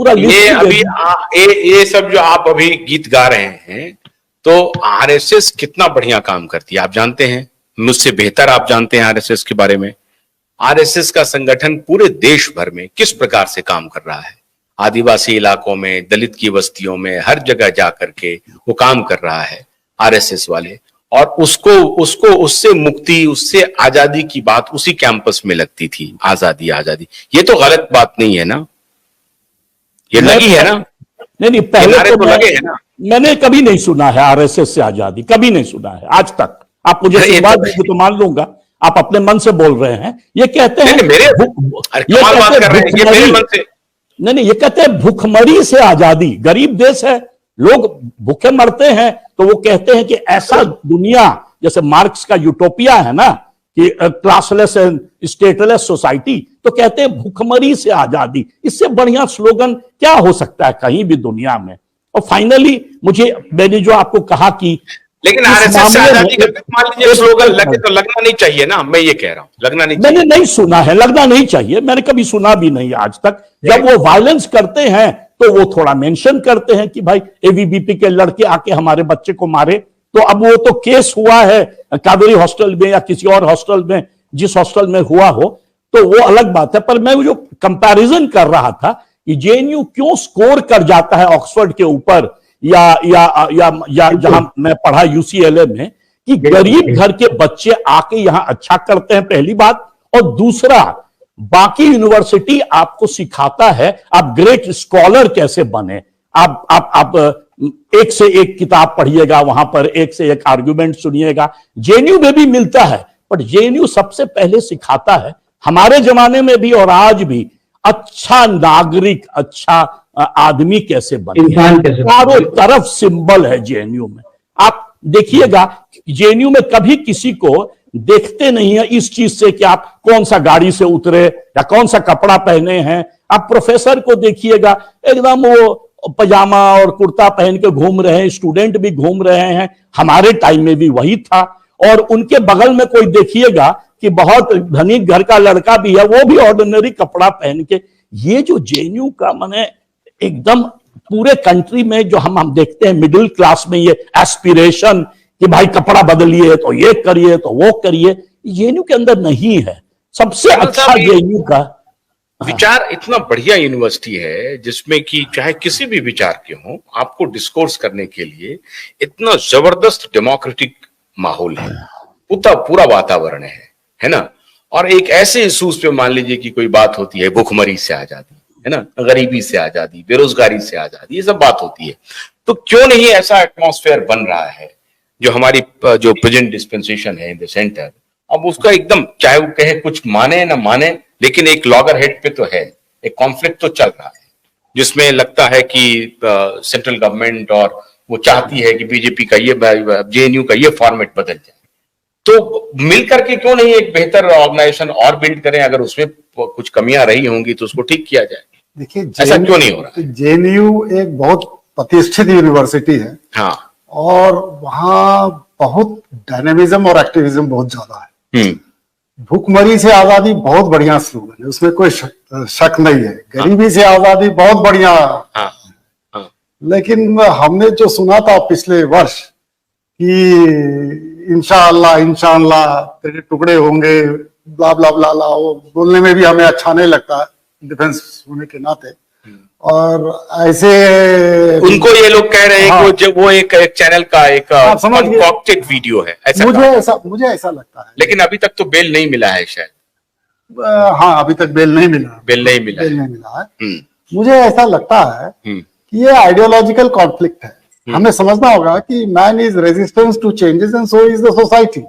पूरा ये अभी ये सब जो आप अभी गीत गा रहे हैं, तो आरएसएस कितना बढ़िया काम करती है आप जानते हैं, मुझसे बेहतर आप जानते हैं आरएसएस के बारे में। आरएसएस का संगठन पूरे देश भर में किस प्रकार से काम कर रहा है, आदिवासी इलाकों में, दलित की बस्तियों में, हर जगह जाकर के वो काम कर रहा है आरएसएस वाले। और उसको उससे मुक्ति, उससे आजादी की बात उसी कैंपस में लगती थी, आजादी आजादी। ये तो गलत बात नहीं है ना, ये लगी है ना? नहीं, पहले तो लगे है ना। मैंने कभी नहीं सुना है आरएसएस से आजादी, कभी नहीं सुना है आज तक। आप मुझे सुनवा देंगे तो मान लूंगा, आप अपने मन से बोल रहे हैं। ये कहते हैं नहीं, ये कहते हैं भूखमरी से आजादी। गरीब देश है, लोग भूखे मरते हैं, तो वो कहते हैं कि ऐसा दुनिया, जैसे मार्क्स का यूटोपिया है ना, कि क्लासलेस एंड स्टेटलेस सोसाइटी, तो कहते हैं भूखमरी से आजादी। इससे बढ़िया स्लोगन क्या हो सकता है कहीं भी दुनिया में। और फाइनली मैंने जो आपको कहा कि लेकिन आरएसएस से आजादी का मान लीजिए स्लोगन लगे तो लगना नहीं चाहिए ना, मैं ये कह रहा हूं, लगना नहीं चाहिए। मैंने नहीं सुना है, लगना नहीं चाहिए, मैंने कभी सुना भी नहीं आज तक। जब वो वायलेंस करते हैं तो वो थोड़ा मेंशन करते हैं कि भाई एवीबीपी के लड़के आके हमारे बच्चे को मारे। तो अब वो तो केस हुआ है कावेरी हॉस्टल में या किसी और हॉस्टल में, जिस हॉस्टल में हुआ हो तो वो अलग बात है। पर मैं जो कंपैरिजन कर रहा था कि जेएनयू क्यों स्कोर कर जाता है ऑक्सफोर्ड के ऊपर या जहां मैं पढ़ा यूसीएलए में, कि गरीब घर के बच्चे आके यहां अच्छा करते हैं, पहली बात। और दूसरा, बाकी यूनिवर्सिटी आपको सिखाता है आप ग्रेट स्कॉलर कैसे बने। आप एक से एक किताब पढ़िएगा, वहां पर एक से एक आर्गुमेंट सुनिएगा। जेएनयू में भी मिलता है, बट जेएनयू सबसे पहले सिखाता है, हमारे जमाने में भी और आज भी, अच्छा नागरिक, अच्छा आदमी कैसे बने। चारों तरफ सिंबल है जेएनयू में। आप देखिएगा जेएनयू में कभी किसी को देखते नहीं है इस चीज से कि आप कौन सा गाड़ी से उतरे या कौन सा कपड़ा पहने हैं। आप प्रोफेसर को देखिएगा, एकदम वो पजामा और कुर्ता पहन के घूम रहे हैं, स्टूडेंट भी घूम रहे हैं, हमारे टाइम में भी वही था। और उनके बगल में कोई देखिएगा कि बहुत धनिक घर का लड़का भी है, वो भी ऑर्डिनरी कपड़ा पहन के। ये जो जेएनयू का माने एकदम पूरे कंट्री में जो हम देखते हैं मिडिल क्लास में ये एस्पिरेशन कि भाई कपड़ा बदलिए तो ये करिए तो वो करिए, जेएनयू के अंदर नहीं है। सबसे अच्छा जेएनयू का विचार इतना बढ़िया यूनिवर्सिटी है जिसमें कि चाहे किसी भी विचार के हो, आपको डिस्कोर्स करने के लिए इतना जबरदस्त डेमोक्रेटिक माहौल है, पूरा वातावरण है ना। और एक ऐसे इशूज पे मान लीजिए कि कोई बात होती है, भूखमरी से आजादी है ना, गरीबी से आजादी, बेरोजगारी से आजादी, ये सब बात होती है, तो क्यों नहीं ऐसा एटमॉस्फेयर बन रहा है जो हमारी जो प्रेजेंट डिस्पेंसेशन है इन द सेंटर। अब उसका एकदम, चाहे वो कहे कुछ माने ना माने, लेकिन एक लॉगर हेड पे तो है, एक कॉन्फ्लिक्ट तो चल रहा है, जिसमें लगता है कि सेंट्रल गवर्नमेंट और वो चाहती है कि बीजेपी का ये, जेएनयू का ये फॉर्मेट बदल जाए। तो मिलकर के क्यों नहीं एक बेहतर ऑर्गेनाइजेशन और बिल्ड करें, अगर उसमें कुछ कमियां रही होंगी तो उसको ठीक किया जाए। देखिए, ऐसा क्यों नहीं हो रहा? जेएनयू एक बहुत प्रतिष्ठित यूनिवर्सिटी है, हाँ, और वहाँ बहुत डायनेमिज्म और एक्टिविज्म बहुत ज्यादा है। भूखमरी से आजादी बहुत बढ़िया स्लोगन है, उसमें कोई शक नहीं है। गरीबी से आजादी बहुत बढ़िया। लेकिन हमने जो सुना था पिछले वर्ष कि इंशाअल्लाह तेरे टुकड़े होंगे, ब्ला ब्ला ब्ला ब्ला, वो बोलने में भी हमें अच्छा नहीं लगता डिफेंस होने के नाते। और ऐसे उनको ये लोग कह रहे हैं कि वो एक चैनल का एक कॉन्कॉक्टेड वीडियो है, ऐसा मुझे ऐसा लगता है। लेकिन अभी तक तो बेल नहीं मिला है शायद। हाँ, अभी तक बेल नहीं मिला है। मुझे ऐसा लगता है कि ये आइडियोलॉजिकल कॉन्फ्लिक्ट है। हमें समझना होगा कि man is resistance to changes and so is the society.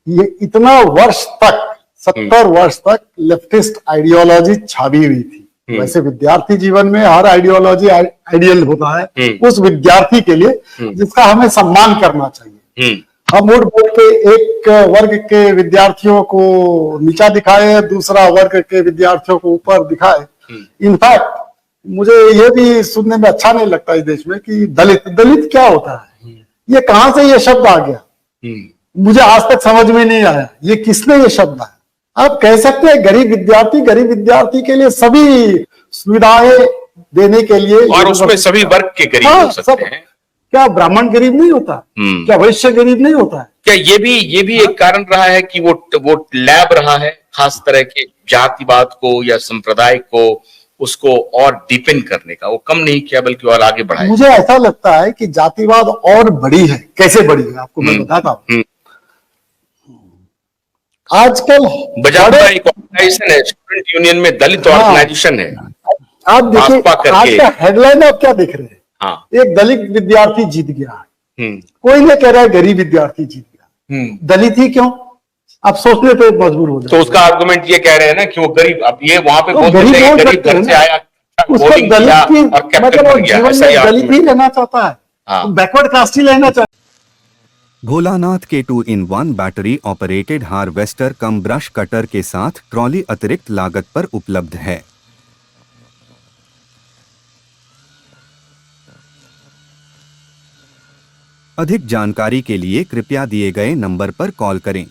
ये इतना वर्ष तक, 70 वर्ष तक लेफ्टिस्ट आइडियोलॉजी छावी हुई थी। वैसे विद्यार्थी जीवन में हर आइडियोलॉजी आइडियल होता है उस विद्यार्थी के लिए जिसका हमें सम्मान करना चाहिए। हम उठ बोल के एक वर्ग के विद्यार्थियों को नीचा दिखाए, दूसरा वर्ग के विद्यार्थियों को ऊपर दिखाए। इनफैक्ट मुझे ये भी सुनने में अच्छा नहीं लगता इस देश में कि दलित क्या होता है, ये कहां से ये शब्द आ गया, मुझे आज तक समझ में नहीं आया ये किसने ये शब्द आया। आप कह सकते हैं गरीब विद्यार्थी के लिए सभी सुविधाएं देने के लिए, और उसमें सभी वर्ग के गरीब हाँ, हो सकते हैं। क्या ब्राह्मण गरीब नहीं होता? क्या वैश्य गरीब नहीं होता है? क्या ये भी एक कारण रहा है कि वो लैब रहा है खास तरह के जातिवाद को या संप्रदाय को, उसको और डीपेन करने का, वो कम नहीं किया बल्कि और आगे बढ़ाया? मुझे ऐसा लगता है कि जातिवाद और बढ़ी है। कैसे बढ़ी है आपको मैं बताता हूं। आजकल बजाय एक ऑर्गेनाइजेशन है, स्टूडेंट यूनियन में दलित ऑर्गेनाइजेशन है, आप देखिए आज का हेडलाइन आप क्या देख रहे हैं? हाँ, एक दलित विद्यार्थी जीत गया है। कोई नहीं कह रहा है गरीब विद्यार्थी जीत गया। दलित ही क्यों? आप सोचने पे मजबूर हो जाते। तो उसका आर्गुमेंट ये कह रहे हैं ना कि वो गरीब, अब ये वहां पे बोलते गरीब हैं गरीब घर से आया, उसको बोर्डिंग दलित किया की और कैप्टन मतलब बन गया, जीवन ऐसा में ही दलित ही रहना चाहता है, बैकवर्ड कास्ट ही रहना चाहता है। भोलानाथ के 2-in-1 बैटरी ऑपरेटेड हार्वेस्टर कम ब्रश कटर के साथ ट्रॉली अतिरिक्त लागत पर उपलब्ध है। अधिक जानकारी के लिए कृपया दिए गए नंबर पर कॉल करें।